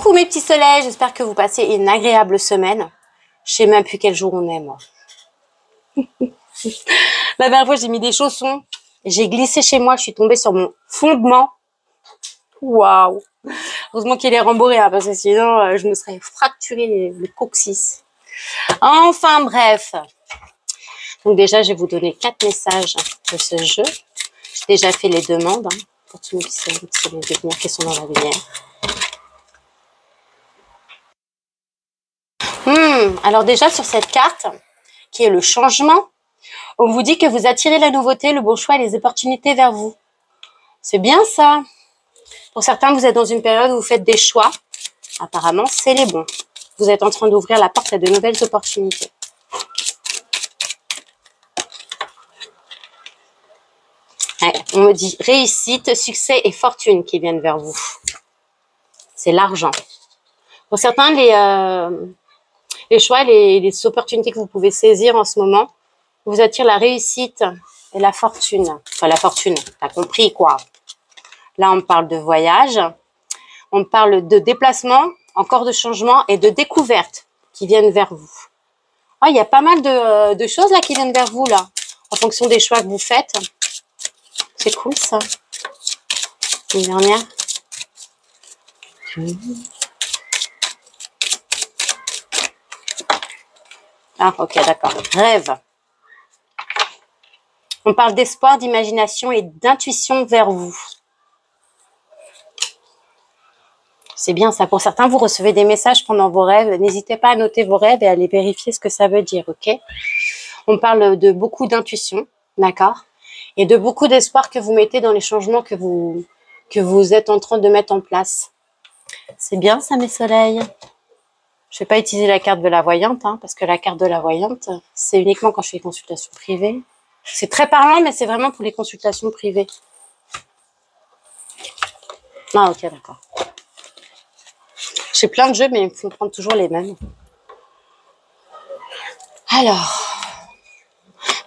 Coucou mes petits soleils, j'espère que vous passez une agréable semaine. Je sais même plus quel jour on est, moi. La dernière fois, j'ai mis des chaussons. J'ai glissé chez moi, je suis tombée sur mon fondement. Waouh! Heureusement qu'il est rembourré, hein, parce que sinon, je me serais fracturé le coccyx. Enfin, bref. Donc déjà, je vais vous donner 4 messages de ce jeu. J'ai déjà fait les demandes, hein, pour tous mes petits lumières qui sont dans la lumière. Alors déjà, sur cette carte, qui est le changement, on vous dit que vous attirez la nouveauté, le bon choix et les opportunités vers vous. C'est bien ça. Pour certains, vous êtes dans une période où vous faites des choix. Apparemment, c'est les bons. Vous êtes en train d'ouvrir la porte à de nouvelles opportunités. Ouais, on me dit réussite, succès et fortune qui viennent vers vous. C'est l'argent. Pour certains, les choix, les opportunités que vous pouvez saisir en ce moment, vous attirent la réussite et la fortune. Enfin, la fortune, t'as compris quoi. Là, on parle de voyage, on parle de déplacement, encore de changement et de découvertes qui viennent vers vous. Oh, il y a pas mal de choses là qui viennent vers vous, là, en fonction des choix que vous faites. C'est cool, ça. Une dernière. Ah, ok, d'accord. Rêve. On parle d'espoir, d'imagination et d'intuition vers vous. C'est bien ça. Pour certains, vous recevez des messages pendant vos rêves. N'hésitez pas à noter vos rêves et à aller vérifier ce que ça veut dire, ok? On parle de beaucoup d'intuition, d'accord? Et de beaucoup d'espoir que vous mettez dans les changements que vous êtes en train de mettre en place. C'est bien ça, mes soleils. Je ne vais pas utiliser la carte de la voyante, hein, parce que la carte de la voyante, c'est uniquement quand je fais des consultations privées. C'est très parlant, mais c'est vraiment pour les consultations privées. Ah, ok, d'accord. J'ai plein de jeux, mais il faut prendre toujours les mêmes. Alors,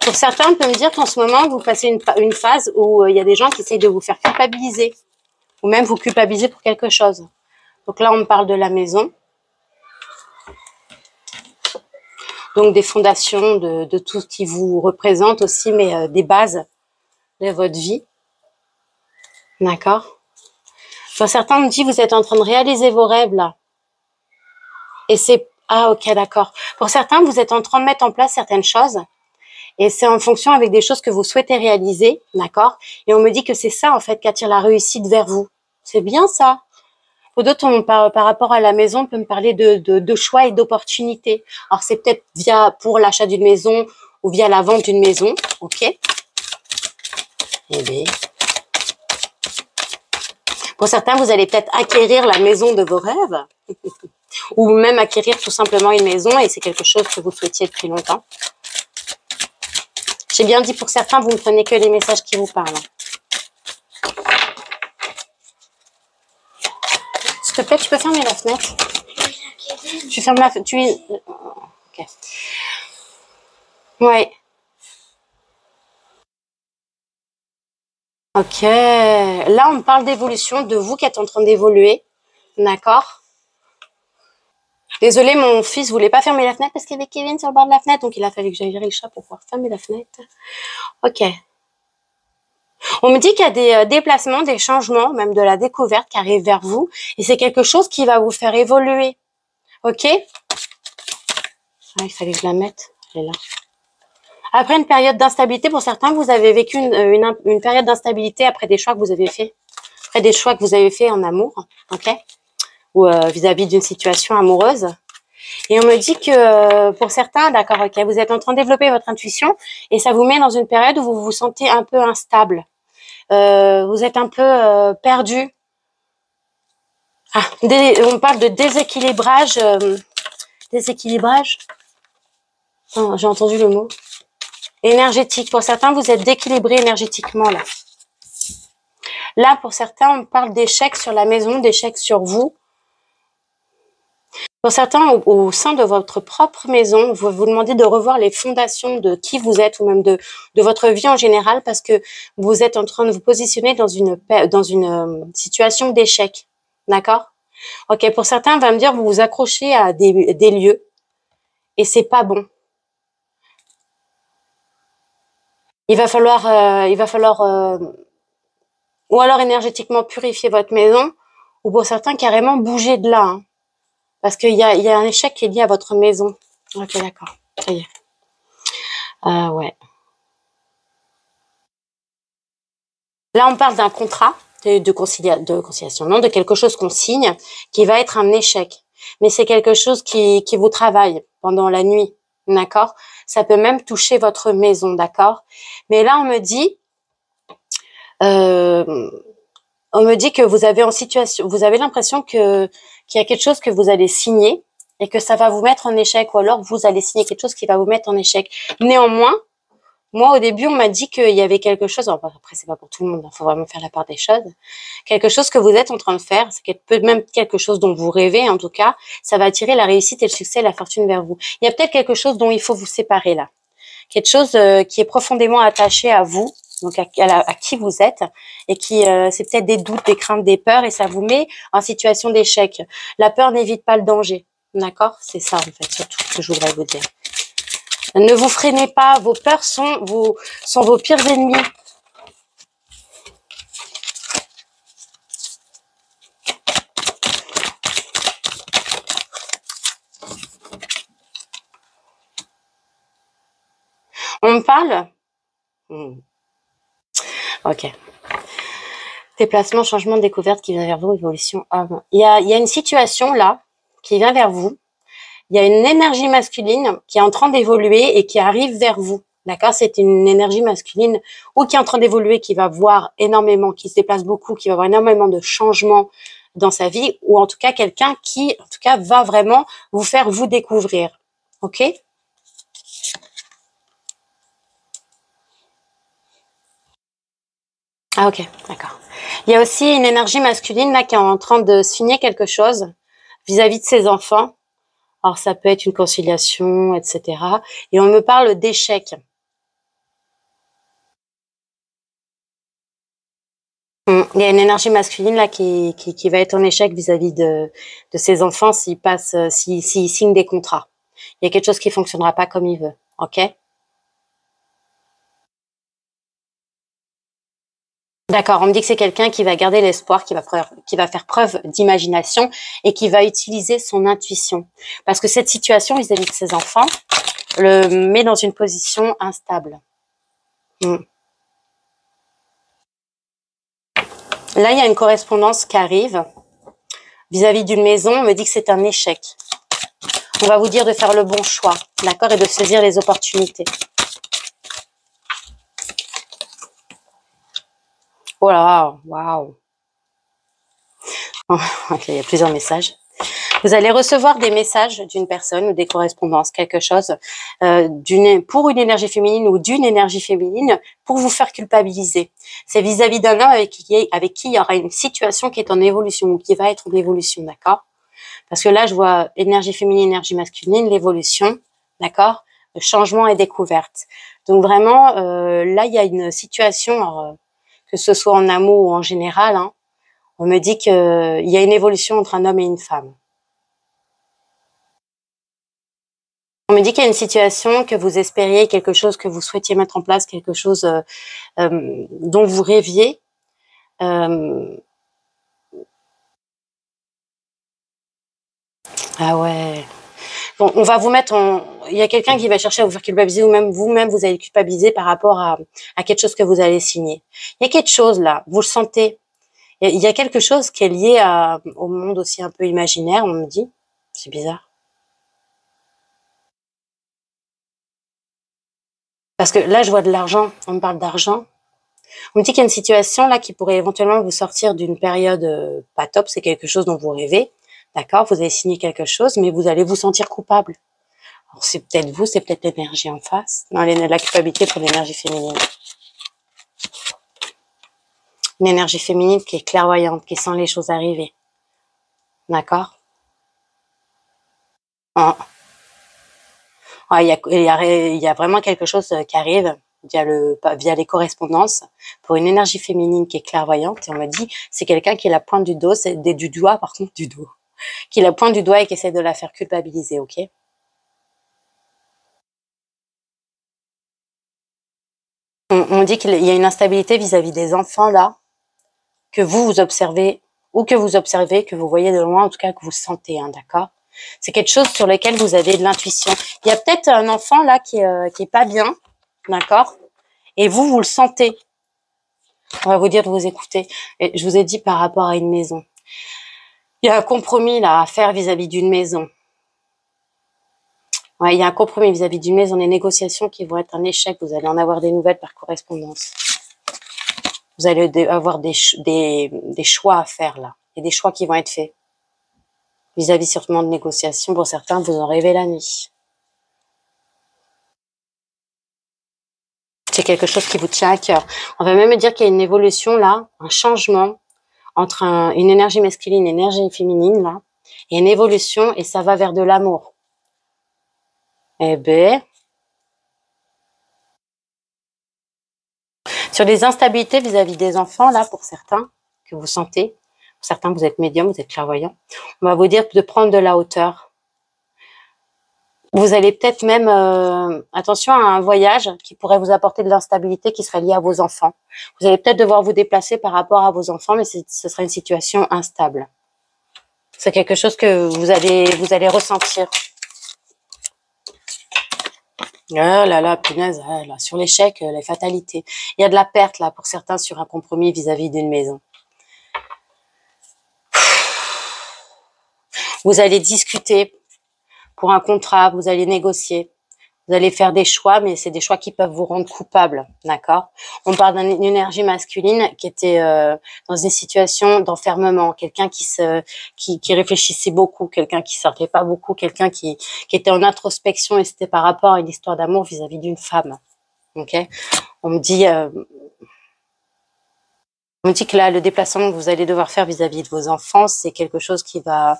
pour certains, on peut me dire qu'en ce moment, vous passez une phase où il y a des gens qui essayent de vous faire culpabiliser, ou même vous culpabiliser pour quelque chose. Donc là, on me parle de la maison. Donc des fondations, de tout ce qui vous représente aussi, mais des bases de votre vie. D'accord? Pour certains, on me dit, vous êtes en train de réaliser vos rêves, là. Et c'est... Ah, ok, d'accord. Pour certains, vous êtes en train de mettre en place certaines choses. Et c'est en fonction avec des choses que vous souhaitez réaliser, d'accord? Et on me dit que c'est ça, en fait, qui attire la réussite vers vous. C'est bien, ça. Pour d'autres, par rapport à la maison, on peut me parler de choix et d'opportunités. Alors, c'est peut-être pour l'achat d'une maison ou via la vente d'une maison, ok? Eh bien... Pour certains, vous allez peut-être acquérir la maison de vos rêves ou même acquérir tout simplement une maison et c'est quelque chose que vous souhaitiez depuis longtemps. J'ai bien dit pour certains, vous ne prenez que les messages qui vous parlent. S'il te plaît, tu peux fermer la fenêtre? Tu fermes la fenêtre. Ok. Ouais. Ok. Là, on me parle d'évolution, de vous qui êtes en train d'évoluer. D'accord? Désolée, mon fils voulait pas fermer la fenêtre parce qu'il y avait Kevin sur le bord de la fenêtre, donc il a fallu que j'aille virer le chat pour pouvoir fermer la fenêtre. Ok. On me dit qu'il y a des déplacements, des changements, même de la découverte qui arrivent vers vous, et c'est quelque chose qui va vous faire évoluer. Ok? Ah, il fallait que je la mette. Elle est là. Après une période d'instabilité, pour certains, vous avez vécu une période d'instabilité après des choix que vous avez fait, après des choix que vous avez fait en amour, ok? Ou vis-à-vis d'une situation amoureuse. Et on me dit que pour certains, d'accord, ok, vous êtes en train de développer votre intuition et ça vous met dans une période où vous vous sentez un peu instable. Vous êtes un peu perdu. Ah, on parle de déséquilibrage. Déséquilibrage. Oh, j'ai entendu le mot. Énergétique. Pour certains, vous êtes déséquilibré énergétiquement là. Là, pour certains, on parle d'échecs sur la maison, d'échecs sur vous. Pour certains, au sein de votre propre maison, vous vous demandez de revoir les fondations de qui vous êtes ou même de votre vie en général parce que vous êtes en train de vous positionner dans une situation d'échec. D'accord? Ok, pour certains, on va me dire, vous vous accrochez à des lieux et c'est pas bon. Il va falloir ou alors énergétiquement purifier votre maison, ou pour certains, carrément bouger de là, hein, parce qu'il y a un échec qui est lié à votre maison. Ok, d'accord, ça y est. Ouais. Là, on parle d'un contrat de conciliation, non, de quelque chose qu'on signe, qui va être un échec. Mais c'est quelque chose qui vous travaille pendant la nuit, d'accord? Ça peut même toucher votre maison, d'accord? Mais là, euh, on me dit que vous avez vous avez l'impression qu'il y a quelque chose que vous allez signer et que ça va vous mettre en échec, ou alors vous allez signer quelque chose qui va vous mettre en échec. Néanmoins, moi, au début, on m'a dit qu'il y avait quelque chose, après, c'est pas pour tout le monde, il faut vraiment faire la part des choses. Quelque chose que vous êtes en train de faire, c'est peut même quelque chose dont vous rêvez, en tout cas, ça va attirer la réussite et le succès et la fortune vers vous. Il y a peut-être quelque chose dont il faut vous séparer là. Quelque chose qui est profondément attaché à vous, donc à qui vous êtes, et qui, c'est peut-être des doutes, des craintes, des peurs, et ça vous met en situation d'échec. La peur n'évite pas le danger, d'accord? C'est ça, en fait, surtout ce que je voudrais vous dire. Ne vous freinez pas, vos peurs sont vos pires ennemis. On me parle Ok. Déplacement, changement, découverte qui vient vers vous, évolution, homme. Il y a une situation là qui vient vers vous. Il y a une énergie masculine qui est en train d'évoluer et qui arrive vers vous. D'accord? C'est une énergie masculine ou qui est en train d'évoluer, qui va voir énormément, qui se déplace beaucoup, qui va avoir énormément de changements dans sa vie, ou en tout cas quelqu'un qui, en tout cas, va vraiment vous faire vous découvrir. Ok? Ah ok, d'accord. Il y a aussi une énergie masculine là qui est en train de signer quelque chose vis-à-vis de ses enfants. Alors ça peut être une conciliation, etc. Et on me parle d'échec. Il y a une énergie masculine là qui va être en échec vis-à-vis de ses enfants s'il signe des contrats. Il y a quelque chose qui fonctionnera pas comme il veut. Ok? D'accord, on me dit que c'est quelqu'un qui va garder l'espoir, qui va faire preuve d'imagination et qui va utiliser son intuition. Parce que cette situation vis-à-vis de ses enfants le met dans une position instable. Mm. Là, il y a une correspondance qui arrive vis-à-vis d'une maison. On me dit que c'est un échec. On va vous dire de faire le bon choix, d'accord, et de saisir les opportunités. Oh là, waouh. Ok, il y a plusieurs messages. Vous allez recevoir des messages d'une personne ou des correspondances, quelque chose pour une énergie féminine ou d'une énergie féminine pour vous faire culpabiliser. C'est vis-à-vis d'un homme avec qui il y aura une situation qui est en évolution ou qui va être en évolution, d'accord? Parce que là, je vois énergie féminine, énergie masculine, l'évolution, d'accord? Le changement et découverte. Donc vraiment, là, il y a une situation, alors, que ce soit en amour ou en général, hein, on me dit qu'il y a une évolution entre un homme et une femme. On me dit qu'il y a une situation que vous espériez, quelque chose que vous souhaitiez mettre en place, quelque chose dont vous rêviez. Ah ouais. Bon, on va vous mettre il y a quelqu'un qui va chercher à vous faire culpabiliser, ou même vous-même, vous allez culpabiliser par rapport à quelque chose que vous allez signer. Il y a quelque chose là, vous le sentez. Il y a quelque chose qui est lié au monde aussi un peu imaginaire, on me dit. C'est bizarre. Parce que là, je vois de l'argent. On me parle d'argent. On me dit qu'il y a une situation là qui pourrait éventuellement vous sortir d'une période pas top. C'est quelque chose dont vous rêvez. D'accord? Vous avez signé quelque chose, mais vous allez vous sentir coupable. Alors, c'est peut-être vous, c'est peut-être l'énergie en face. Non, la culpabilité pour l'énergie féminine. Une énergie féminine qui est clairvoyante, qui sent les choses arriver. D'accord? Ah. Ah, il y a vraiment quelque chose qui arrive. via les correspondances pour une énergie féminine qui est clairvoyante. Et on m'a dit, c'est quelqu'un qui est la pointe du dos, du doigt, par contre, du dos, qui est la pointe du doigt et qui essaie de la faire culpabiliser, ok? On dit qu'il y a une instabilité vis-à-vis des enfants, là, que vous observez, ou que vous observez, que vous voyez de loin, en tout cas que vous sentez, hein, d'accord? C'est quelque chose sur lequel vous avez de l'intuition. Il y a peut-être un enfant, là, qui est pas bien, d'accord? Et vous le sentez. On va vous dire de vous écouter. Et je vous ai dit par rapport à une maison. Il y a un compromis, là, à faire vis-à-vis d'une maison. Ouais, il y a un compromis vis-à-vis d'une maison, des négociations qui vont être un échec. Vous allez en avoir des nouvelles par correspondance. Vous allez avoir des choix à faire, là. Et des choix qui vont être faits. Vis-à-vis sûrement de négociations. Pour certains, vous en rêvez la nuit. C'est quelque chose qui vous tient à cœur. On va même dire qu'il y a une évolution, là, un changement entre une énergie masculine et une énergie féminine, là. Il y a une évolution et ça va vers de l'amour. Eh ben, sur des instabilités vis-à-vis des enfants, là, pour certains, que vous sentez, pour certains, vous êtes médium, vous êtes clairvoyant, on va vous dire de prendre de la hauteur. Vous allez peut-être même, attention à un voyage qui pourrait vous apporter de l'instabilité qui serait liée à vos enfants. Vous allez peut-être devoir vous déplacer par rapport à vos enfants, mais ce sera une situation instable. C'est quelque chose que vous allez ressentir. Oh là là, punaise, là, sur l'échec, les fatalités. Il y a de la perte, là, pour certains, sur un compromis vis-à-vis d'une maison. Vous allez discuter pour un contrat, vous allez négocier. Vous allez faire des choix, mais c'est des choix qui peuvent vous rendre coupable, d'accord? On parle d'une énergie masculine qui était dans une situation d'enfermement, quelqu'un qui réfléchissait beaucoup, quelqu'un qui sortait pas beaucoup, quelqu'un qui était en introspection et c'était par rapport à une histoire d'amour vis-à-vis d'une femme, ok? On me dit que là, le déplacement que vous allez devoir faire vis-à-vis de vos enfants, c'est quelque chose qui va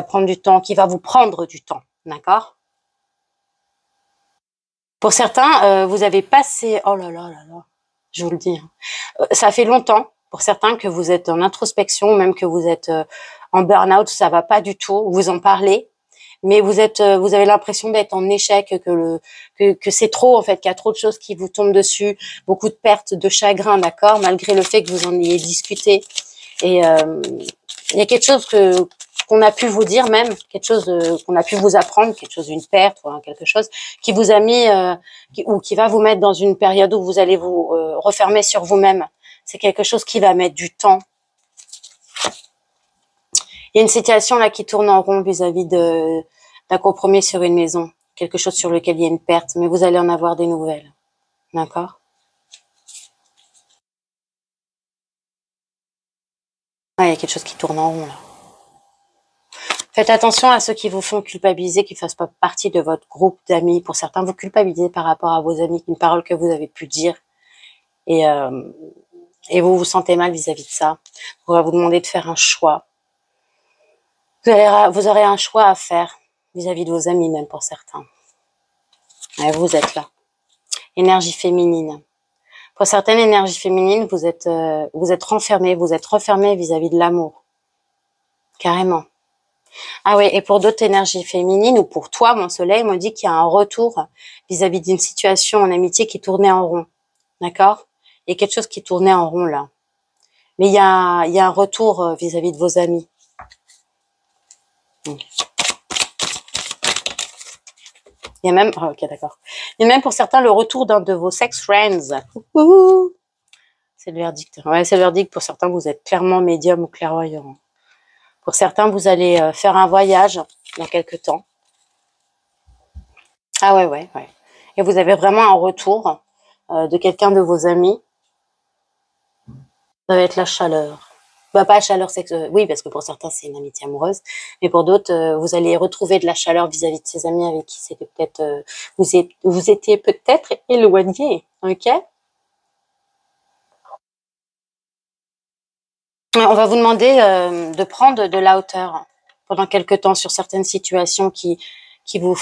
prendre du temps, qui va vous prendre du temps, d'accord? Pour certains, vous avez passé, oh là là là là, je vous le dis, hein. Ça fait longtemps, pour certains, que vous êtes en introspection, même que vous êtes en burn-out, ça va pas du tout, vous en parlez, mais vous avez l'impression d'être en échec, que c'est trop, en fait, qu'il y a trop de choses qui vous tombent dessus, beaucoup de pertes, de chagrin, d'accord, malgré le fait que vous en ayez discuté. Et il y a quelque chose qu'on a pu vous dire même, quelque chose qu'on a pu vous apprendre, quelque chose, une perte ou quelque chose qui vous a mis ou qui va vous mettre dans une période où vous allez vous refermer sur vous-même. C'est quelque chose qui va mettre du temps. Il y a une situation là qui tourne en rond vis-à-vis d'un compromis sur une maison, quelque chose sur lequel il y a une perte, mais vous allez en avoir des nouvelles, d'accord? Ouais, il y a quelque chose qui tourne en rond là. Faites attention à ceux qui vous font culpabiliser, qui ne fassent pas partie de votre groupe d'amis. Pour certains, vous culpabilisez par rapport à vos amis, une parole que vous avez pu dire. Et vous vous sentez mal vis-à-vis de ça. On va vous demander de faire un choix. Vous aurez un choix à faire vis-à-vis de vos amis, même pour certains. Et vous êtes là. Énergie féminine. Pour certaines énergies féminines, vous êtes renfermés. Vous êtes renfermés vis-à-vis de l'amour. Carrément. Ah oui, et pour d'autres énergies féminines, ou pour toi, mon soleil, me dit qu'il y a un retour vis-à-vis d'une situation en amitié qui tournait en rond. D'accord? Il y a quelque chose qui tournait en rond, là. Mais il y a un retour vis-à-vis de vos amis. Il y a même, ok, d'accord. Il y a même pour certains le retour d'un de vos sex friends. C'est le verdict. Ouais, c'est le verdict. Pour certains, vous êtes clairement médium ou clairvoyant. Pour certains, vous allez faire un voyage dans quelques temps. Ah ouais. Et vous avez vraiment un retour de quelqu'un de vos amis. Ça va être la chaleur. Bah, pas la chaleur sexuelle. Oui, parce que pour certains, c'est une amitié amoureuse. Mais pour d'autres, vous allez retrouver de la chaleur vis-à-vis de ces amis avec qui c'était peut-être, vous étiez peut-être éloignés. Ok? On va vous demander de prendre de la hauteur pendant quelques temps sur certaines situations qui vous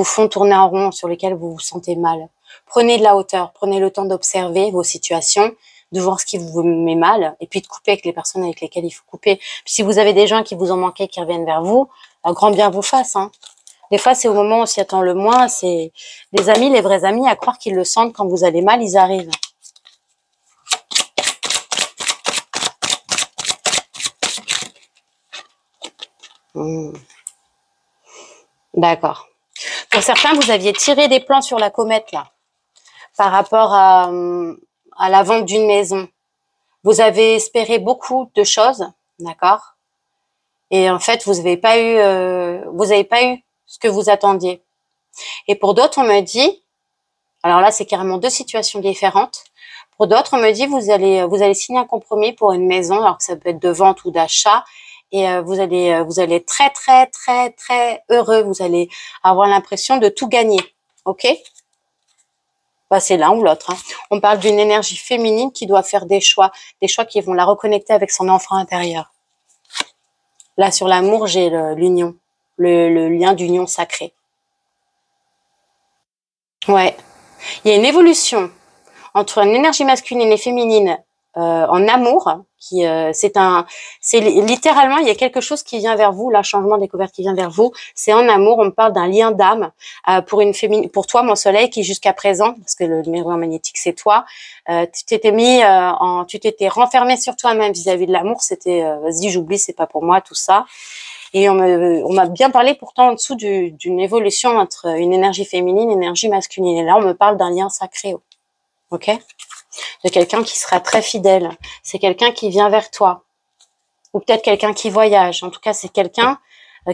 font tourner en rond, sur lesquelles vous vous sentez mal. Prenez de la hauteur, prenez le temps d'observer vos situations, de voir ce qui vous met mal, et puis de couper avec les personnes avec lesquelles il faut couper. Puis si vous avez des gens qui vous ont manqué, qui reviennent vers vous, grand bien vous fasse. Hein. Des fois, c'est au moment où on s'y attend le moins. C'est les amis, les vrais amis, à croire qu'ils le sentent quand vous allez mal, ils arrivent. D'accord. Pour certains, vous aviez tiré des plans sur la comète, là, par rapport à la vente d'une maison. Vous avez espéré beaucoup de choses, d'accord? Et en fait, vous n'avez pas eu ce que vous attendiez. Et pour d'autres, on me dit, alors là, c'est carrément deux situations différentes. Pour d'autres, on me dit, vous allez signer un compromis pour une maison, alors que ça peut être de vente ou d'achat, et vous allez être très, très, très, très heureux. Vous allez avoir l'impression de tout gagner, ok? Bah, c'est l'un ou l'autre. Hein. On parle d'une énergie féminine qui doit faire des choix qui vont la reconnecter avec son enfant intérieur. Là, sur l'amour, j'ai l'union, le lien d'union sacré. Ouais. Il y a une évolution entre une énergie masculine et féminine en amour, qui c'est littéralement, il y a quelque chose qui vient vers vous, là, changement découverte qui vient vers vous, c'est en amour, on parle d'un lien d'âme pour toi, mon soleil, qui jusqu'à présent, parce que le miroir magnétique c'est toi, tu t'étais renfermé sur toi-même vis-à-vis de l'amour, c'était vas-y, j'oublie, c'est pas pour moi, tout ça. Et on m'a bien parlé pourtant en dessous d'une évolution entre une énergie féminine et une énergie masculine. Et là, on me parle d'un lien sacré, ok? De quelqu'un qui sera très fidèle. C'est quelqu'un qui vient vers toi. Ou peut-être quelqu'un qui voyage. En tout cas, c'est quelqu'un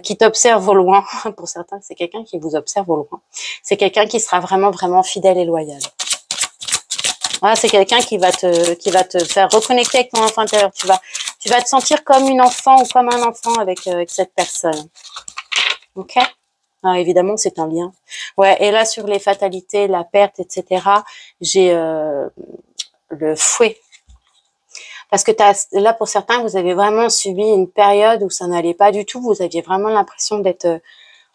qui t'observe au loin. Pour certains, c'est quelqu'un qui vous observe au loin. C'est quelqu'un qui sera vraiment, vraiment fidèle et loyal. Voilà, c'est quelqu'un qui va te faire reconnecter avec ton enfant intérieur. Tu vas te sentir comme une enfant ou comme un enfant avec cette personne. Ok? Ah, évidemment, c'est un lien. Ouais, et là, sur les fatalités, la perte, etc., j'ai le fouet. Parce que là, pour certains, vous avez vraiment subi une période où ça n'allait pas du tout. Vous aviez vraiment l'impression d'être...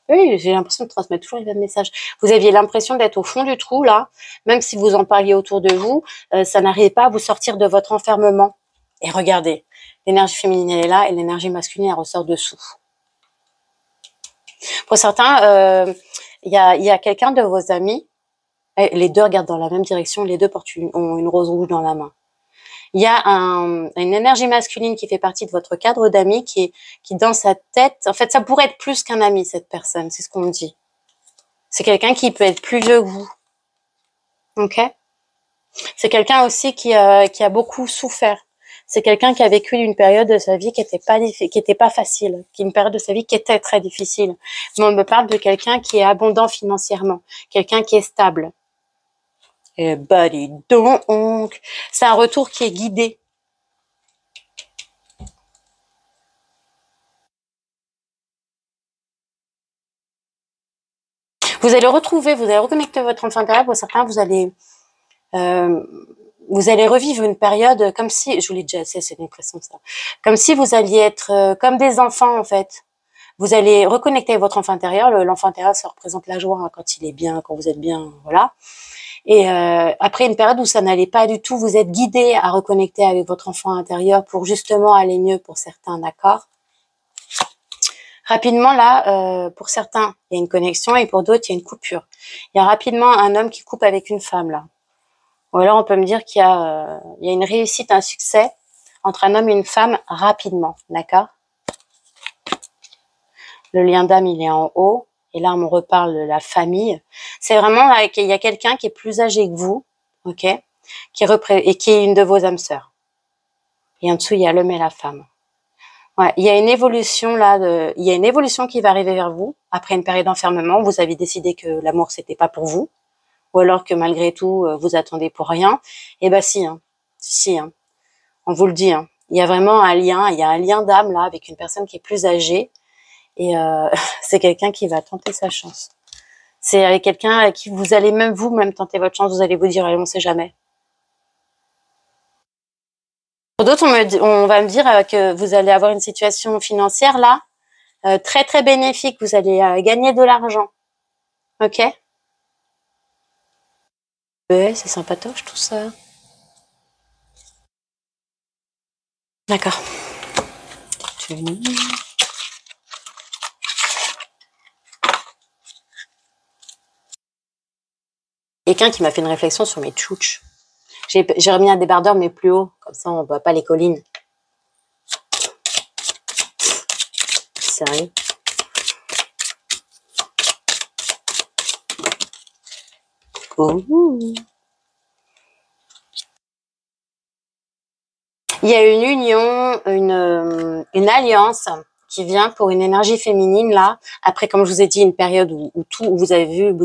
Oui, j'ai l'impression de transmettre toujours les mêmes messages. Vous aviez l'impression d'être au fond du trou, là. Même si vous en parliez autour de vous, ça n'arrivait pas à vous sortir de votre enfermement. Et regardez, l'énergie féminine, elle est là, et l'énergie masculine, elle ressort dessous. Pour certains, il y a quelqu'un de vos amis, les deux regardent dans la même direction, les deux ont une rose rouge dans la main. Il y a une énergie masculine qui fait partie de votre cadre d'amis qui dans sa tête, en fait, ça pourrait être plus qu'un ami, cette personne, c'est ce qu'on me dit. C'est quelqu'un qui peut être plus vieux que vous. Ok? C'est quelqu'un aussi qui a beaucoup souffert. C'est quelqu'un qui a vécu une période de sa vie qui était pas facile, une période de sa vie qui était très difficile. Mais on me parle de quelqu'un qui est abondant financièrement, quelqu'un qui est stable. Et bah dis donc, c'est un retour qui est guidé. Vous allez reconnecter votre enfant intérieur. Pour certains, vous allez revivre une période comme si, je vous l'ai déjà assez, c'est l'impression ça, comme si vous alliez être comme des enfants en fait. Vous allez reconnecter votre enfant intérieur. L'enfant intérieur, ça représente la joie hein, quand il est bien, quand vous êtes bien, voilà. Et après une période où ça n'allait pas du tout, vous êtes guidé à reconnecter avec votre enfant intérieur pour justement aller mieux pour certains, d'accord? Rapidement, là, pour certains, il y a une connexion et pour d'autres, il y a une coupure. Il y a rapidement un homme qui coupe avec une femme, là. Ou alors, on peut me dire qu'il y a une réussite, un succès entre un homme et une femme rapidement, d'accord? Le lien d'âme, il est en haut. Et là, on me reparle de la famille. C'est vraiment là qu'il y a quelqu'un qui est plus âgé que vous, ok? Et qui est une de vos âmes sœurs. Et en dessous, il y a l'homme et la femme. Ouais, il y a une évolution là, il y a une évolution qui va arriver vers vous après une période d'enfermement. Vous avez décidé que l'amour c'était pas pour vous, ou alors que malgré tout vous attendez pour rien. Et ben si, hein, si, hein, on vous le dit. Hein. Il y a vraiment un lien, il y a un lien d'âme là avec une personne qui est plus âgée et c'est quelqu'un qui va tenter sa chance. C'est avec quelqu'un avec qui vous allez même vous-même tenter votre chance. Vous allez vous dire, allez, on sait jamais. Pour d'autres, on va me dire que vous allez avoir une situation financière là très très bénéfique. Vous allez gagner de l'argent, ok? Ouais, c'est sympatoche tout ça. D'accord. Quelqu'un qui m'a fait une réflexion sur mes tchouches. J'ai remis un débardeur mais plus haut, comme ça on voit pas les collines. Sérieux. Oh. Il y a une union, une alliance qui vient pour une énergie féminine là. Après, comme je vous ai dit, une période où vous avez vu,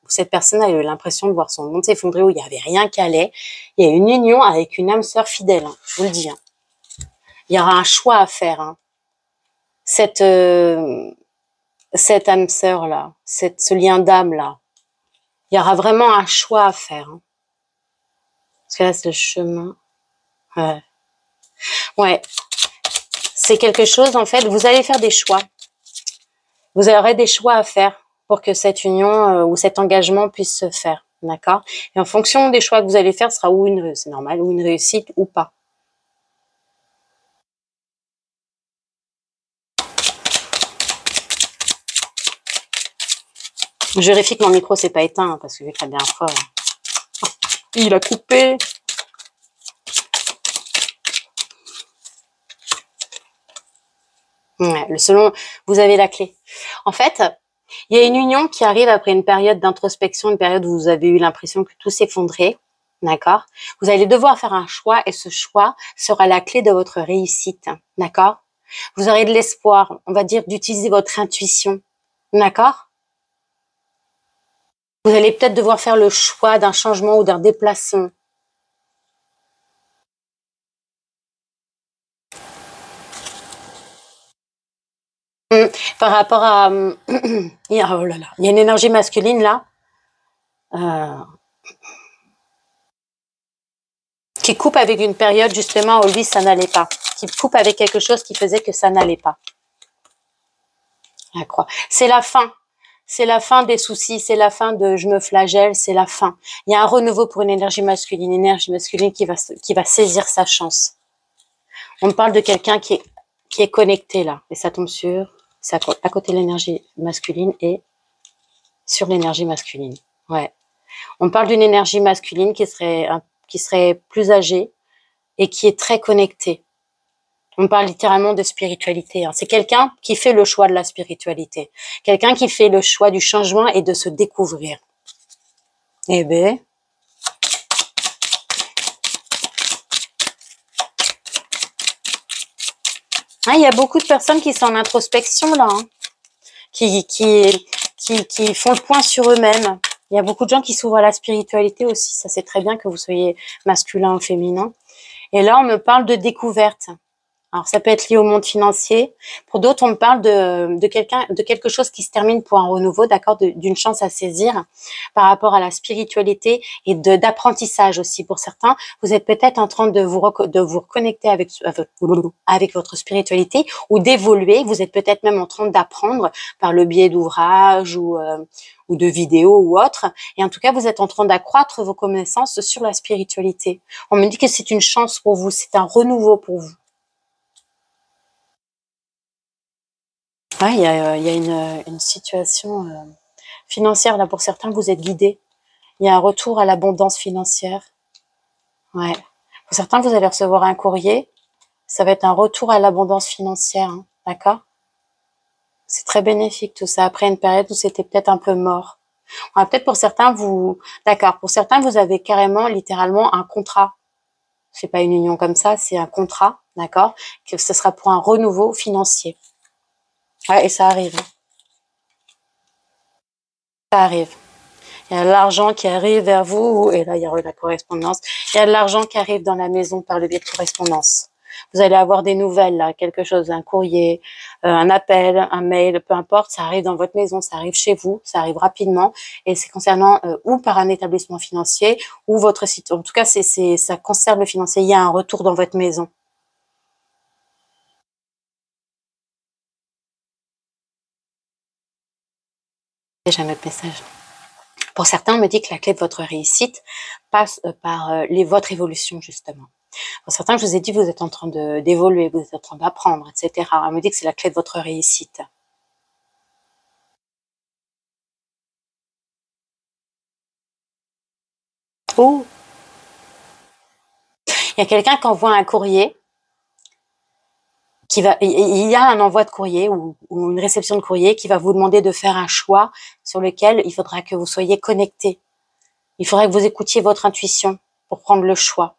cette personne a eu l'impression de voir son monde s'effondrer, où il n'y avait rien qui allait. Il y a une union avec une âme sœur fidèle, hein, je vous le dis. Hein. Il y aura un choix à faire. Hein. Cette âme sœur là, ce lien d'âme là, il y aura vraiment un choix à faire. Hein. Parce que là, c'est le chemin. Ouais. Ouais. C'est quelque chose, en fait, vous allez faire des choix. Vous aurez des choix à faire pour que cette union ou cet engagement puisse se faire. D'accord? Et en fonction des choix que vous allez faire, ce sera c'est normal, ou une réussite ou pas. Je vérifie que mon micro s'est pas éteint, hein, parce que vu que la dernière fois, il a coupé. Ouais, selon, vous avez la clé. En fait, il y a une union qui arrive après une période d'introspection, une période où vous avez eu l'impression que tout s'effondrait. D'accord? Vous allez devoir faire un choix et ce choix sera la clé de votre réussite. D'accord? Vous aurez de l'espoir, on va dire, d'utiliser votre intuition. D'accord? Vous allez peut-être devoir faire le choix d'un changement ou d'un déplacement. Par rapport à... oh là là, il y a une énergie masculine là. Qui coupe avec une période justement où lui ça n'allait pas. Qui coupe avec quelque chose qui faisait que ça n'allait pas. Je crois. C'est la fin. C'est la fin des soucis, c'est la fin de je me flagelle, c'est la fin. Il y a un renouveau pour une énergie masculine qui va saisir sa chance. On parle de quelqu'un qui est connecté là, et ça tombe c'est à côté de l'énergie masculine et sur l'énergie masculine. Ouais. On parle d'une énergie masculine qui serait plus âgée et qui est très connectée. On parle littéralement de spiritualité. Hein. C'est quelqu'un qui fait le choix de la spiritualité. Quelqu'un qui fait le choix du changement et de se découvrir. Eh ben. Ah, il y a beaucoup de personnes qui sont en introspection là. Hein. Qui font le point sur eux-mêmes. Il y a beaucoup de gens qui s'ouvrent à la spiritualité aussi. Ça, c'est très bien que vous soyez masculin ou féminin. Et là, on me parle de découverte. Alors, ça peut être lié au monde financier. Pour d'autres, on me parle de quelque chose qui se termine pour un renouveau, d'accord, d'une chance à saisir par rapport à la spiritualité et d'apprentissage aussi. Pour certains, vous êtes peut-être en train de vous reconnecter avec votre spiritualité ou d'évoluer. Vous êtes peut-être même en train d'apprendre par le biais d'ouvrages ou de vidéos ou autres. Et en tout cas, vous êtes en train d'accroître vos connaissances sur la spiritualité. On me dit que c'est une chance pour vous, c'est un renouveau pour vous. Ouais, il y a une situation financière là pour certains. Vous êtes guidés. Il y a un retour à l'abondance financière. Ouais. Pour certains, vous allez recevoir un courrier. Ça va être un retour à l'abondance financière. Hein, d'accord? C'est très bénéfique tout ça. Après une période où c'était peut-être un peu mort. Ouais, peut-être pour certains, d'accord. Pour certains, vous avez carrément, littéralement, un contrat. C'est pas une union comme ça, c'est un contrat, d'accord? Que ce sera pour un renouveau financier. Ouais, et ça arrive. Hein. Ça arrive. Il y a de l'argent qui arrive vers vous, et là, il y aura la correspondance. Il y a de l'argent qui arrive dans la maison par le biais de correspondance. Vous allez avoir des nouvelles, là, quelque chose, un courrier, un appel, un mail, peu importe, ça arrive dans votre maison, ça arrive chez vous, ça arrive rapidement, et c'est concernant ou par un établissement financier, ou votre site. En tout cas, ça concerne le financier. Il y a un retour dans votre maison. J'ai un autre message. Pour certains, on me dit que la clé de votre réussite passe par votre évolution, justement. Pour certains, je vous ai dit, vous êtes en train d'évoluer, vous êtes en train d'apprendre, etc. On me dit que c'est la clé de votre réussite. Oh, il y a quelqu'un qui envoie un courrier, il y a un envoi de courrier ou une réception de courrier qui va vous demander de faire un choix sur lequel il faudra que vous soyez connecté. Il faudra que vous écoutiez votre intuition pour prendre le choix.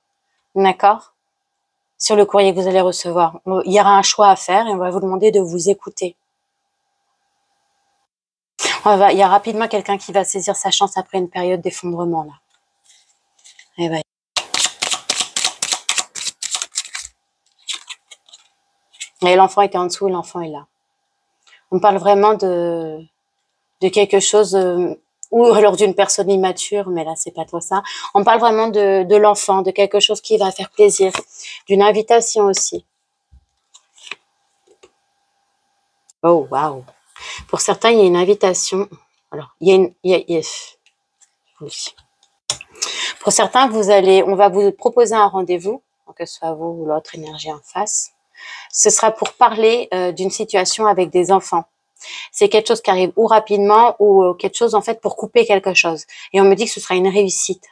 D'accord? Sur le courrier que vous allez recevoir. Il y aura un choix à faire et on va vous demander de vous écouter. Il y a rapidement quelqu'un qui va saisir sa chance après une période d'effondrement, là. Et ben. Et l'enfant était en dessous et l'enfant est là. On parle vraiment de quelque chose, ou alors d'une personne immature, mais là, c'est pas toi ça. On parle vraiment de l'enfant, de quelque chose qui va faire plaisir, d'une invitation aussi. Oh, waouh. Pour certains, il y a une invitation. Alors, oui. Pour certains, on va vous proposer un rendez-vous, que ce soit vous ou l'autre énergie en face. Ce sera pour parler d'une situation avec des enfants. C'est quelque chose qui arrive ou rapidement ou quelque chose en fait pour couper quelque chose. Et on me dit que ce sera une réussite.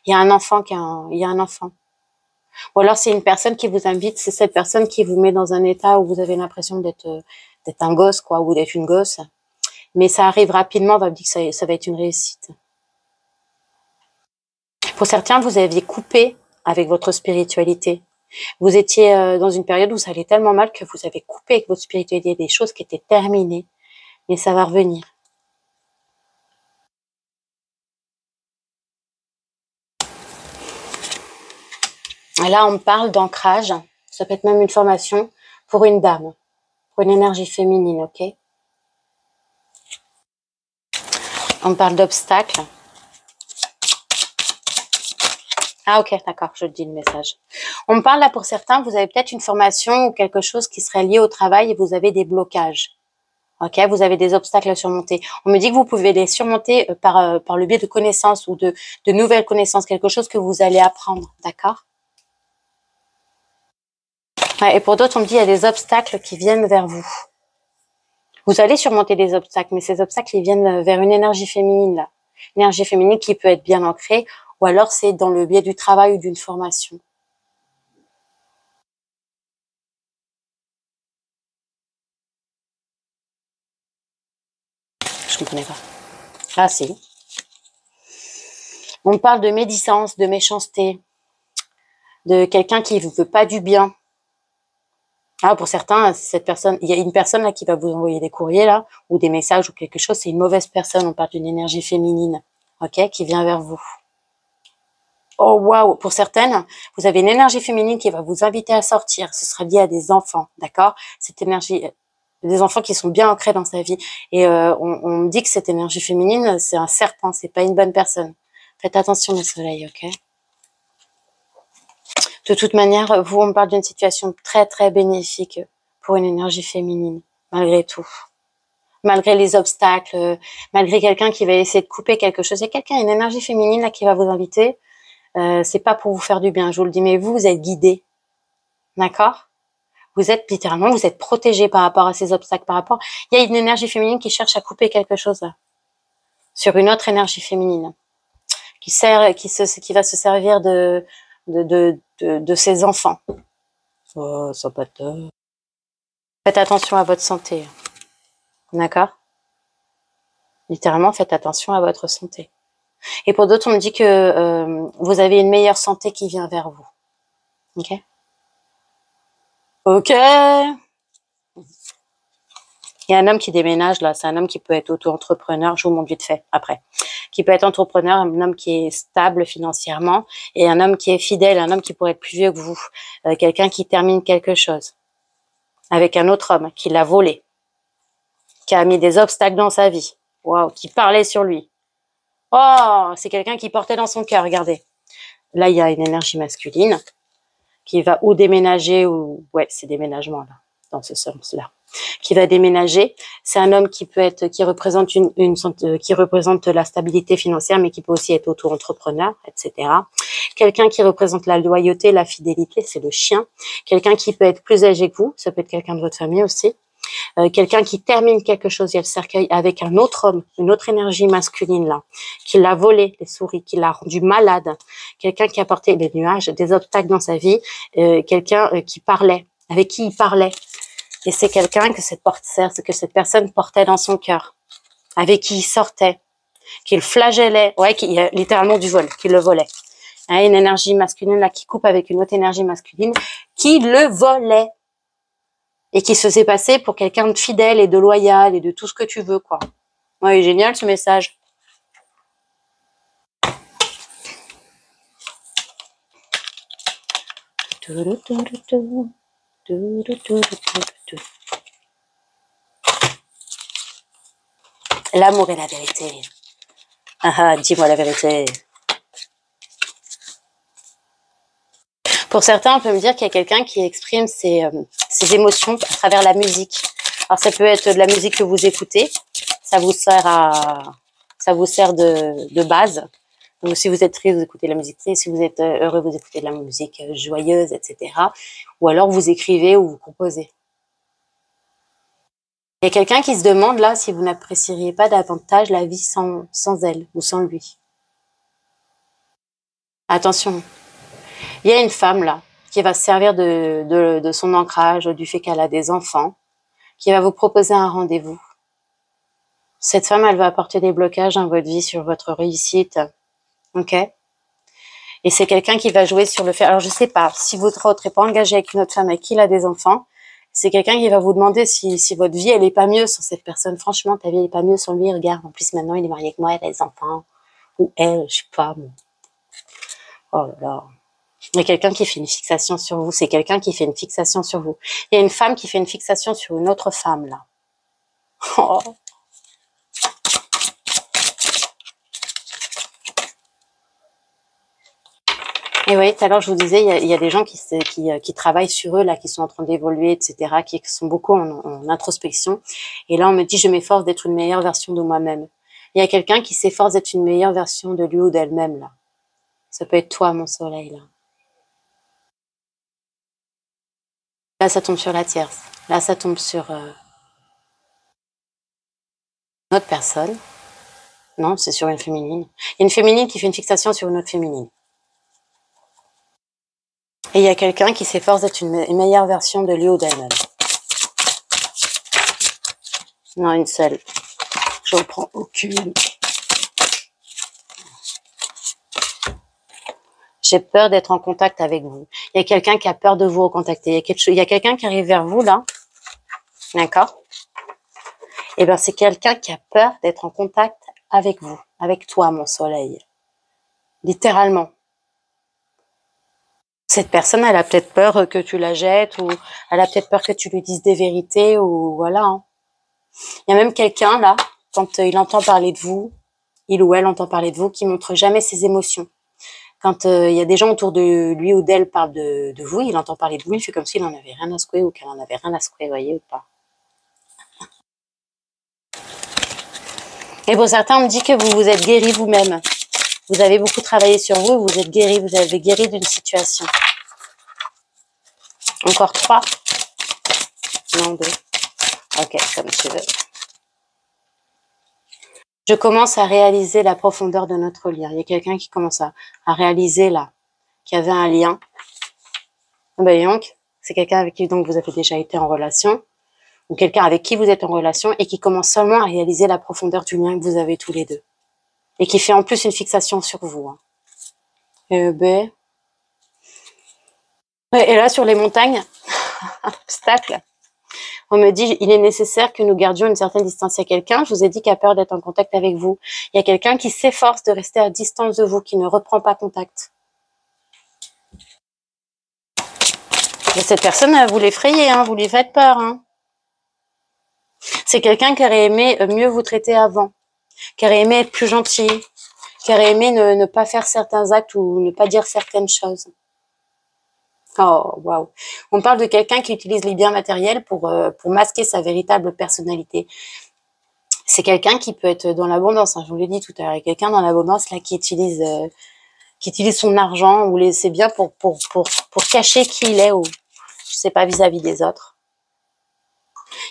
Il y a un enfant il y a un enfant. Ou alors c'est une personne qui vous invite, c'est cette personne qui vous met dans un état où vous avez l'impression d'être un gosse, quoi, ou d'être une gosse. Mais ça arrive rapidement, on va me dire que ça va être une réussite. Pour certains, vous aviez coupé avec votre spiritualité. Vous étiez dans une période où ça allait tellement mal que vous avez coupé avec votre spiritualité des choses qui étaient terminées. Mais ça va revenir. Et là, on me parle d'ancrage. Ça peut être même une formation pour une dame, pour une énergie féminine, ok? On me parle d'obstacles. Ah ok, d'accord, je te dis le message. On me parle là pour certains, vous avez peut-être une formation ou quelque chose qui serait lié au travail et vous avez des blocages. Ok, vous avez des obstacles à surmonter. On me dit que vous pouvez les surmonter par le biais de connaissances ou de nouvelles connaissances, quelque chose que vous allez apprendre, d'accord? Ouais, et pour d'autres, on me dit qu'il y a des obstacles qui viennent vers vous. Vous allez surmonter des obstacles, mais ces obstacles, ils viennent vers une énergie féminine, là. Une énergie féminine qui peut être bien ancrée, ou alors c'est dans le biais du travail ou d'une formation. Je ne comprenais pas. Ah si. On parle de médisance, de méchanceté, de quelqu'un qui ne veut pas du bien. Ah, pour certains, cette personne, il y a une personne là qui va vous envoyer des courriers là, ou des messages ou quelque chose, c'est une mauvaise personne, on parle d'une énergie féminine, ok, qui vient vers vous. Oh waouh, pour certaines, vous avez une énergie féminine qui va vous inviter à sortir, ce sera lié à des enfants, d'accord? Cette énergie, des enfants qui sont bien ancrés dans sa vie. Et on me dit que cette énergie féminine, c'est un serpent, c'est pas une bonne personne. Faites attention le soleil, ok? De toute manière, vous, on me parle d'une situation très très bénéfique pour une énergie féminine, malgré tout. Malgré les obstacles, malgré quelqu'un qui va essayer de couper quelque chose. Il y a quelqu'un, une énergie féminine là qui va vous inviter. C'est pas pour vous faire du bien, je vous le dis, mais vous êtes guidé. D'accord? Vous êtes littéralement, vous êtes protégé par rapport à ces obstacles, il y a une énergie féminine qui cherche à couper quelque chose là, sur une autre énergie féminine, qui va se servir de ses enfants. Oh, ça pas de... Faites attention à votre santé. D'accord? Littéralement, faites attention à votre santé. Et pour d'autres, on me dit que vous avez une meilleure santé qui vient vers vous. Ok? Ok. Il y a un homme qui déménage là, c'est un homme qui peut être auto-entrepreneur, je vous montre vite fait après, qui peut être entrepreneur, un homme qui est stable financièrement et un homme qui est fidèle, un homme qui pourrait être plus vieux que vous, quelqu'un qui termine quelque chose avec un autre homme qui l'a volé, qui a mis des obstacles dans sa vie, waouh, qui parlait sur lui. Oh, c'est quelqu'un qui portait dans son cœur, regardez. Là, il y a une énergie masculine qui va ou déménager ou... Ouais, c'est déménagement, là. dans ce sens-là, qui va déménager. C'est un homme qui peut être, qui représente qui représente la stabilité financière, mais qui peut aussi être auto-entrepreneur, etc. Quelqu'un qui représente la loyauté, la fidélité, c'est le chien. Quelqu'un qui peut être plus âgé que vous, ça peut être quelqu'un de votre famille aussi. Quelqu'un qui termine quelque chose, il y a le cercueil avec un autre homme, une autre énergie masculine là, qui l'a volé les souris, qui l'a rendu malade, quelqu'un qui a porté des nuages, des obstacles dans sa vie, quelqu'un qui parlait, avec qui il parlait. Et c'est quelqu'un que cette personne portait dans son cœur, avec qui il sortait, qu'il flagellait, ouais, qui littéralement du vol, qui le volait. Hein, une énergie masculine là qui coupe avec une autre énergie masculine qui le volait. Et qui se faisait passer pour quelqu'un de fidèle et de loyal et de tout ce que tu veux, quoi. Ouais, génial ce message. L'amour et la vérité. Ah, dis-moi la vérité. Pour certains, on peut me dire qu'il y a quelqu'un qui exprime ses émotions à travers la musique. Alors, ça peut être de la musique que vous écoutez. Ça vous sert de base. Donc, si vous êtes triste, vous écoutez la musique triste. Si vous êtes heureux, vous écoutez de la musique joyeuse, etc. Ou alors, vous écrivez ou vous composez. Il y a quelqu'un qui se demande, là, si vous n'apprécieriez pas davantage la vie sans elle ou sans lui. Attention. Il y a une femme là qui va se servir de son ancrage, du fait qu'elle a des enfants, qui va vous proposer un rendez-vous. Cette femme, elle va apporter des blocages dans votre vie sur votre réussite, ok? Et c'est quelqu'un qui va jouer sur le fait. Alors je sais pas si votre autre n'est pas engagé avec une autre femme avec qui il a des enfants. C'est quelqu'un qui va vous demander si votre vie elle est pas mieux sans cette personne. Franchement, ta vie elle est pas mieux sans lui. Regarde, en plus maintenant il est marié avec moi, il a des enfants ou elle, je sais pas. Bon. Oh là là. Il y a quelqu'un qui fait une fixation sur vous. C'est quelqu'un qui fait une fixation sur vous. Il y a une femme qui fait une fixation sur une autre femme, là. Oh. Et oui, tout à l'heure, je vous disais, il y a des gens qui travaillent sur eux, là, qui sont en train d'évoluer, etc., qui sont beaucoup en introspection. Et là, on me dit, je m'efforce d'être une meilleure version de moi-même. Il y a quelqu'un qui s'efforce d'être une meilleure version de lui ou d'elle-même, là. Ça peut être toi, mon soleil, là. Là, ça tombe sur la tierce. Là, ça tombe sur une autre personne. Non, c'est sur une féminine. Il y a une féminine qui fait une fixation sur une autre féminine. Et il y a quelqu'un qui s'efforce d'être une meilleure version de lui ou d'elle-même. Non, une seule. J'en prends aucune. J'ai peur d'être en contact avec vous. Il y a quelqu'un qui a peur de vous recontacter. Il y a quelqu'un qui arrive vers vous, là. D'accord? Eh bien, c'est quelqu'un qui a peur d'être en contact avec vous. Avec toi, mon soleil. Littéralement. Cette personne, elle a peut-être peur que tu la jettes ou elle a peut-être peur que tu lui dises des vérités ou voilà. Hein. Il y a même quelqu'un, là, quand il entend parler de vous, il ou elle entend parler de vous, qui montre jamais ses émotions. Quand il y a des gens autour de lui ou d'elle parlent de vous, il entend parler de vous, il fait comme s'il en avait rien à secouer ou qu'elle en avait rien à secouer, vous voyez ou pas. Et pour certains, on me dit que vous vous êtes guéri vous-même. Vous avez beaucoup travaillé sur vous, vous êtes guéri, vous avez guéri d'une situation. Encore 3. Non, 2. Ok, comme tu veux. Je commence à réaliser la profondeur de notre lien. Il y a quelqu'un qui commence à réaliser là, qu'il y avait un lien. Ben donc, c'est quelqu'un avec qui donc vous avez déjà été en relation, ou quelqu'un avec qui vous êtes en relation et qui commence seulement à réaliser la profondeur du lien que vous avez tous les deux. Et qui fait en plus une fixation sur vous. Hein. Et là, sur les montagnes, obstacle. On me dit, il est nécessaire que nous gardions une certaine distance. Il y a quelqu'un, je vous ai dit, qui a peur d'être en contact avec vous. Il y a quelqu'un qui s'efforce de rester à distance de vous, qui ne reprend pas contact. Et cette personne, vous l'effrayez, hein, vous lui faites peur. Hein. C'est quelqu'un qui aurait aimé mieux vous traiter avant, qui aurait aimé être plus gentil, qui aurait aimé ne pas faire certains actes ou ne pas dire certaines choses. Oh, waouh. On parle de quelqu'un qui utilise les biens matériels pour masquer sa véritable personnalité. C'est quelqu'un qui peut être dans l'abondance, hein, je vous l'ai dit tout à l'heure. Il y a quelqu'un dans l'abondance là qui utilise son argent ou ses biens pour cacher qui il est ou je sais pas vis-à-vis des autres.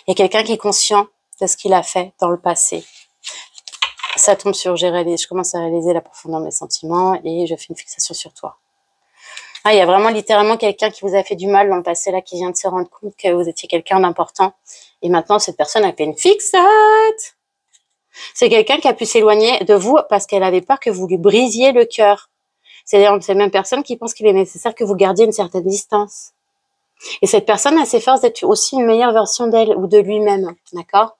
Il y a quelqu'un qui est conscient de ce qu'il a fait dans le passé. Ça tombe sur je commence à réaliser la profondeur de mes sentiments et je fais une fixation sur toi. Ah, il y a vraiment littéralement quelqu'un qui vous a fait du mal dans le passé là, qui vient de se rendre compte que vous étiez quelqu'un d'important. Et maintenant, cette personne a fait une fixette. C'est quelqu'un qui a pu s'éloigner de vous parce qu'elle avait peur que vous lui brisiez le cœur. C'est d'ailleurs cette même personne qui pense qu'il est nécessaire que vous gardiez une certaine distance. Et cette personne a s'efforce d'être aussi une meilleure version d'elle ou de lui-même, d'accord?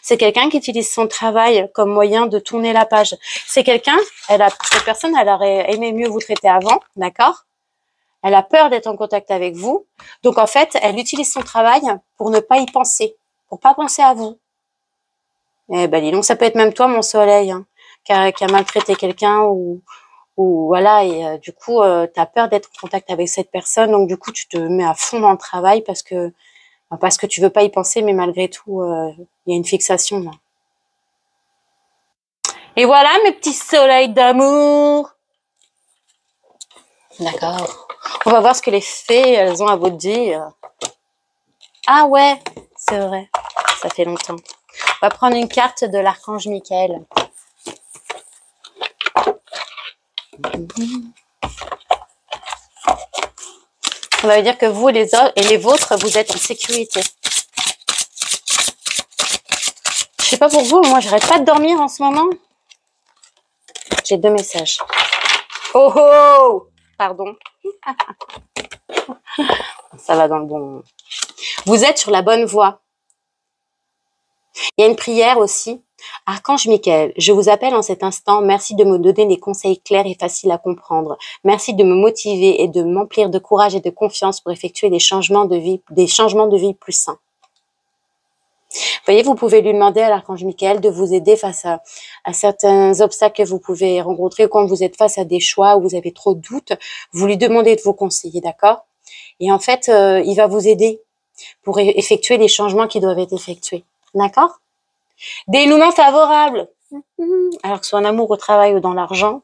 C'est quelqu'un qui utilise son travail comme moyen de tourner la page. C'est quelqu'un, cette personne, elle aurait aimé mieux vous traiter avant, d'accord? Elle a peur d'être en contact avec vous. Donc, en fait, elle utilise son travail pour ne pas y penser, pour pas penser à vous. Eh ben, dis donc, ça peut être même toi, mon soleil, hein, qui a maltraité quelqu'un ou voilà, et du coup, tu as peur d'être en contact avec cette personne. Donc, du coup, tu te mets à fond dans le travail parce que tu veux pas y penser, mais malgré tout, il y a une fixation, là. Et voilà, mes petits soleils d'amour. D'accord. On va voir ce que les fées, elles ont à vous dire. Ah ouais, c'est vrai. Ça fait longtemps. On va prendre une carte de l'archange Michael. On va dire que vous et les vôtres, vous êtes en sécurité. Je sais pas pour vous, moi j'arrête pas de dormir en ce moment. J'ai 2 messages. Oh oh! Pardon. Ça va dans le bon. Vous êtes sur la bonne voie. Il y a une prière aussi. Archange Michael, je vous appelle en cet instant. Merci de me donner des conseils clairs et faciles à comprendre. Merci de me motiver et de m'emplir de courage et de confiance pour effectuer des changements de vie plus sains. Vous voyez, vous pouvez lui demander à l'archange Michael de vous aider face à certains obstacles que vous pouvez rencontrer quand vous êtes face à des choix où vous avez trop de doutes. Vous lui demandez de vous conseiller, d'accord? Et en fait, il va vous aider pour effectuer les changements qui doivent être effectués. D'accord? Dénouement favorable. Alors que ce soit en amour, au travail ou dans l'argent.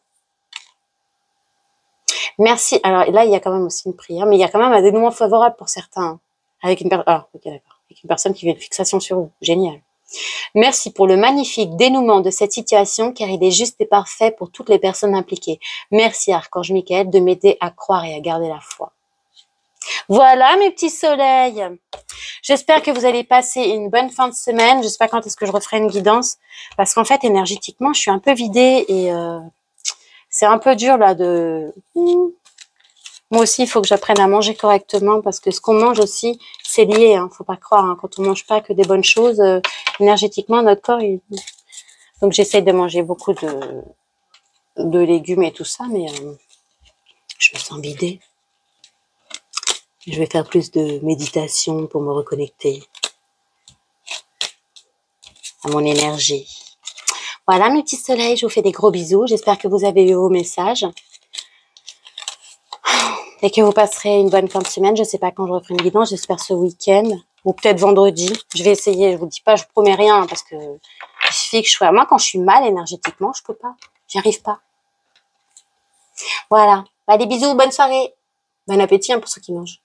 Merci. Alors là, il y a quand même aussi une prière, mais il y a quand même un dénouement favorable pour certains. Avec une personne qui fait une fixation sur vous. Génial. Merci pour le magnifique dénouement de cette situation, car il est juste et parfait pour toutes les personnes impliquées. Merci, Archange Michael, de m'aider à croire et à garder la foi. Voilà, mes petits soleils. J'espère que vous allez passer une bonne fin de semaine. Je sais pas quand est-ce que je referai une guidance, parce qu'en fait, énergétiquement, je suis un peu vidée et c'est un peu dur là de... Moi aussi, il faut que j'apprenne à manger correctement parce que ce qu'on mange aussi, c'est lié. Hein, faut pas croire. Hein, quand on mange pas que des bonnes choses, énergétiquement, notre corps... Donc, j'essaye de manger beaucoup de légumes et tout ça, mais je me sens vidée. Je vais faire plus de méditation pour me reconnecter à mon énergie. Voilà, mes petits soleils, je vous fais des gros bisous. J'espère que vous avez eu vos messages. Et que vous passerez une bonne fin de semaine. Je ne sais pas quand je referai une guidance. J'espère ce week-end. Ou peut-être vendredi. Je vais essayer. Je vous dis pas, je vous promets rien. Parce que il suffit que je sois... Moi, quand je suis mal énergétiquement, je peux pas. J'y arrive pas. Voilà. Bah, des bisous. Bonne soirée. Bon appétit hein, pour ceux qui mangent.